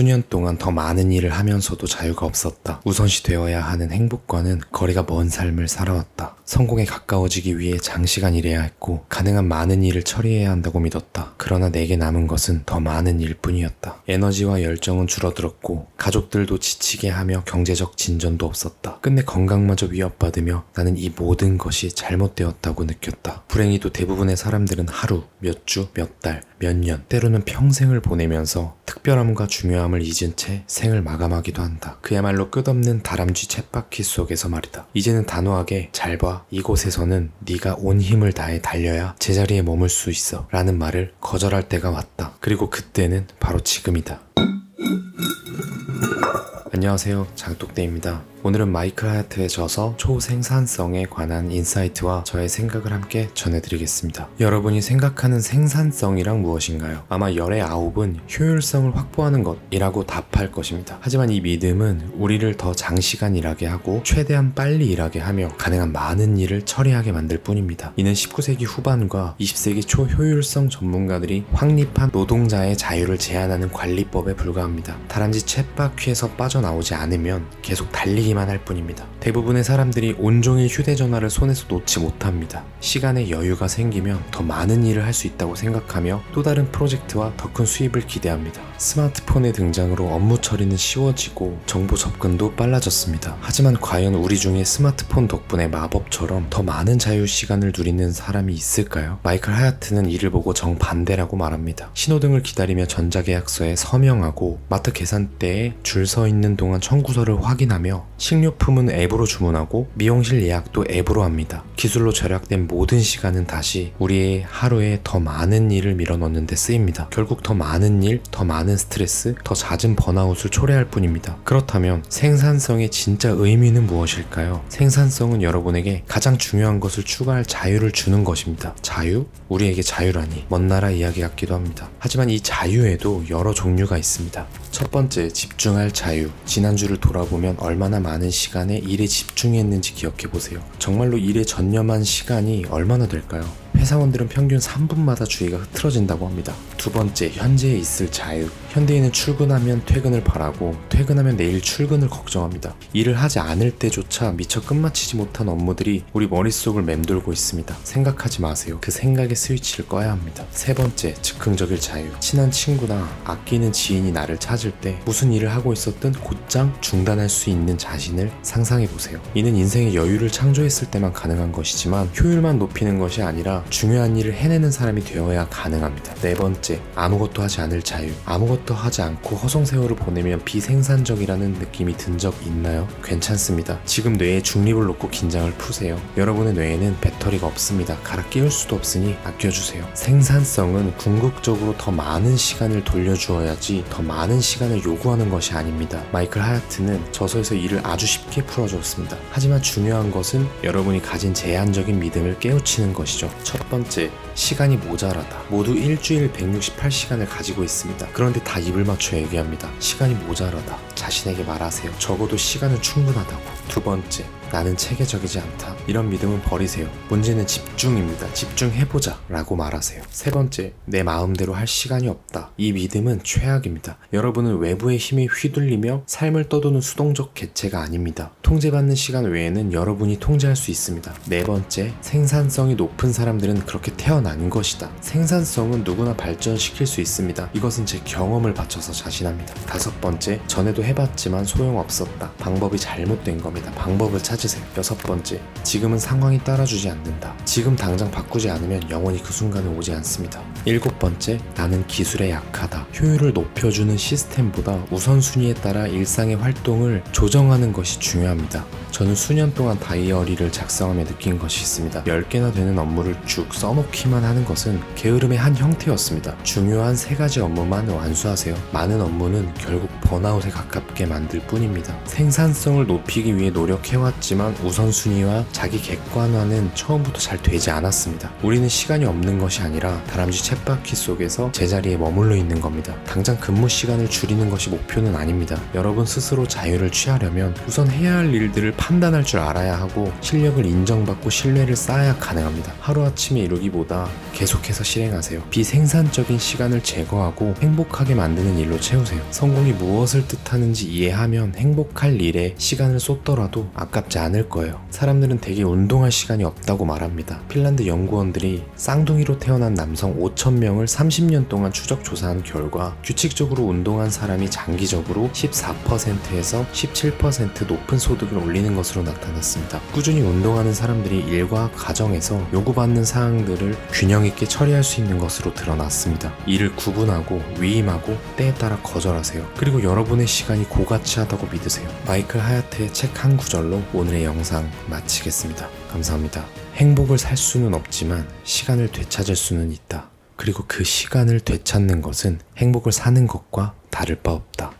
수년 동안 더 많은 일을 하면서도 자유가 없었다. 우선시 되어야 하는 행복과는 거리가 먼 삶을 살아왔다. 성공에 가까워지기 위해 장시간 일해야 했고 가능한 많은 일을 처리해야 한다고 믿었다. 그러나 내게 남은 것은 더 많은 일뿐이었다. 에너지와 열정은 줄어들었고 가족들도 지치게 하며 경제적 진전도 없었다. 끝내 건강마저 위협받으며 나는 이 모든 것이 잘못되었다고 느꼈다. 불행히도 대부분의 사람들은 하루, 몇 주, 몇 달, 몇 년, 때로는 평생을 보내면서 특별함과 중요함을 잊은 채 생을 마감하기도 한다. 그야말로 끝없는 다람쥐 쳇바퀴 속에서 말이다. 이제는 단호하게 잘 봐. 이곳에서는 네가 온 힘을 다해 달려야 제자리에 머물 수 있어 라는 말을 거절할 때가 왔다. 그리고 그때는 바로 지금이다. 안녕하세요, 장독대입니다. 오늘은 마이클 하야트의 저서 초생산성에 관한 인사이트와 저의 생각을 함께 전해드리겠습니다. 여러분이 생각하는 생산성이란 무엇인가요? 아마 열의 9은 효율성을 확보하는 것이라고 답할 것입니다. 하지만 이 믿음은 우리를 더 장시간 일하게 하고 최대한 빨리 일하게 하며 가능한 많은 일을 처리하게 만들 뿐입니다. 이는 19세기 후반과 20세기 초 효율성 전문가들이 확립한 노동자의 자유를 제한하는 관리법에 불과합니다. 다람쥐 쳇바퀴에서 빠져나오지 않으면 계속 달리기만 할 뿐입니다. 대부분의 사람들이 온종일 휴대전화를 손에서 놓지 못합니다. 시간에 여유가 생기면 더 많은 일을 할 수 있다고 생각하며 또 다른 프로젝트와 더 큰 수입을 기대합니다. 스마트폰의 등장으로 업무 처리는 쉬워지고 정보 접근도 빨라졌습니다. 하지만 과연 우리 중에 스마트폰 덕분에 마법처럼 더 많은 자유 시간을 누리는 사람이 있을까요? 마이클 하야트는 이를 보고 정반대라고 말합니다. 신호등을 기다리며 전자계약서에 서명하고 마트 계산대에 줄 서 있는 동안 청구서를 확인하며 식료품은 앱으로 주문하고 미용실 예약도 앱으로 합니다. 기술로 절약된 모든 시간은 다시 우리의 하루에 더 많은 일을 밀어넣는 데 쓰입니다. 결국 더 많은 일, 더 많은 스트레스, 더 잦은 번아웃을 초래할 뿐입니다. 그렇다면 생산성의 진짜 의미는 무엇일까요? 생산성은 여러분에게 가장 중요한 것을 추구할 자유를 주는 것입니다. 자유? 우리에게 자유라니 먼 나라 이야기 같기도 합니다. 하지만 이 자유에도 여러 종류가 있습니다. 첫 번째, 집중할 자유. 지난주를 돌아보면 얼마나 많은 시간에 일에 집중했는지 기억해보세요. 정말로 일에 전념한 시간이 얼마나 될까요? 회사원들은 평균 3분마다 주의가 흐트러진다고 합니다. 두 번째, 현재에 있을 자유. 현대인은 출근하면 퇴근을 바라고 퇴근하면 내일 출근을 걱정합니다. 일을 하지 않을 때조차 미처 끝마치지 못한 업무들이 우리 머릿속을 맴돌고 있습니다. 생각하지 마세요. 그 생각의 스위치를 꺼야 합니다. 세 번째, 즉흥적일 자유. 친한 친구나 아끼는 지인이 나를 찾을 때 무슨 일을 하고 있었든 곧장 중단할 수 있는 자신을 상상해보세요. 이는 인생의 여유를 창조했을 때만 가능한 것이지만 효율만 높이는 것이 아니라 중요한 일을 해내는 사람이 되어야 가능합니다. 네 번째, 아무것도 하지 않을 자유. 아무것도 하지 않고 허송세월을 보내면 비생산적이라는 느낌이 든 적 있나요? 괜찮습니다. 지금 뇌에 중립을 놓고 긴장을 푸세요. 여러분의 뇌에는 배터리가 없습니다. 갈아 끼울 수도 없으니 아껴주세요. 생산성은 궁극적으로 더 많은 시간을 돌려주어야지 더 많은 시간을 요구하는 것이 아닙니다. 마이클 하야트는 저서에서 이를 아주 쉽게 풀어주었습니다. 하지만 중요한 것은 여러분이 가진 제한적인 믿음을 깨우치는 것이죠. 첫 번째, 시간이 모자라다. 모두 일주일 168시간을 가지고 있습니다. 그런데 다 입을 맞춰 얘기합니다. 시간이 모자라다. 자신에게 말하세요. 적어도 시간은 충분하다고. 두 번째, 나는 체계적이지 않다. 이런 믿음은 버리세요. 문제는 집중입니다. 집중해보자 라고 말하세요. 세 번째, 내 마음대로 할 시간이 없다. 이 믿음은 최악입니다. 여러분은 외부의 힘에 휘둘리며 삶을 떠도는 수동적 개체가 아닙니다. 통제받는 시간 외에는 여러분이 통제할 수 있습니다. 네 번째, 생산성이 높은 사람들은 그렇게 태어난 것이다. 생산성은 누구나 발전시킬 수 있습니다. 이것은 제 경험을 바쳐서 자신합니다. 다섯 번째, 전에도 해봤지만 소용없었다. 방법이 잘못된 겁니다. 방법을 찾으세요. 여섯 번째, 지금은 상황이 따라주지 않는다. 지금 당장 바꾸지 않으면 영원히 그 순간은 오지 않습니다. 일곱 번째, 나는 기술에 약하다. 효율을 높여주는 시스템보다 우선순위에 따라 일상의 활동을 조정하는 것이 중요합니다. 저는 수년 동안 다이어리를 작성하며 느낀 것이 있습니다. 10개나 되는 업무를 쭉 써놓기만 하는 것은 게으름의 한 형태였습니다. 중요한 3가지 업무만 완수하세요. 많은 업무는 결국 번아웃에 가깝게 만들 뿐입니다. 생산성을 높이기 위해 노력해왔지만 우선순위와 자기 객관화는 처음부터 잘 되지 않았습니다. 우리는 시간이 없는 것이 아니라 다람쥐 쳇바퀴 하이라르키 속에서 제자리에 머물러 있는 겁니다. 당장 근무 시간을 줄이는 것이 목표는 아닙니다. 여러분 스스로 자유를 취하려면 우선 해야 할 일들을 판단할 줄 알아야 하고 실력을 인정받고 신뢰를 쌓아야 가능합니다. 하루아침에 이루기보다 계속해서 실행하세요. 비생산적인 시간을 제거하고 행복하게 만드는 일로 채우세요. 성공이 무엇을 뜻하는지 이해하면 행복할 일에 시간을 쏟더라도 아깝지 않을 거예요. 사람들은 대개 운동할 시간이 없다고 말합니다. 핀란드 연구원들이 쌍둥이로 태어난 남성 5,000명을 30년 동안 추적 조사한 결과 규칙적으로 운동한 사람이 장기적으로 14%에서 17% 높은 소득을 올리는 것으로 나타났습니다. 꾸준히 운동하는 사람들이 일과 가정에서 요구받는 사항들을 균형 있게 처리할 수 있는 것으로 드러났습니다. 이를 구분하고 위임하고 때에 따라 거절하세요. 그리고 여러분의 시간이 고가치하다고 믿으세요. 마이클 하야트의 책 한 구절로 오늘의 영상 마치겠습니다. 감사합니다. 행복을 살 수는 없지만 시간을 되찾을 수는 있다. 그리고 그 시간을 되찾는 것은 행복을 사는 것과 다를 바 없다.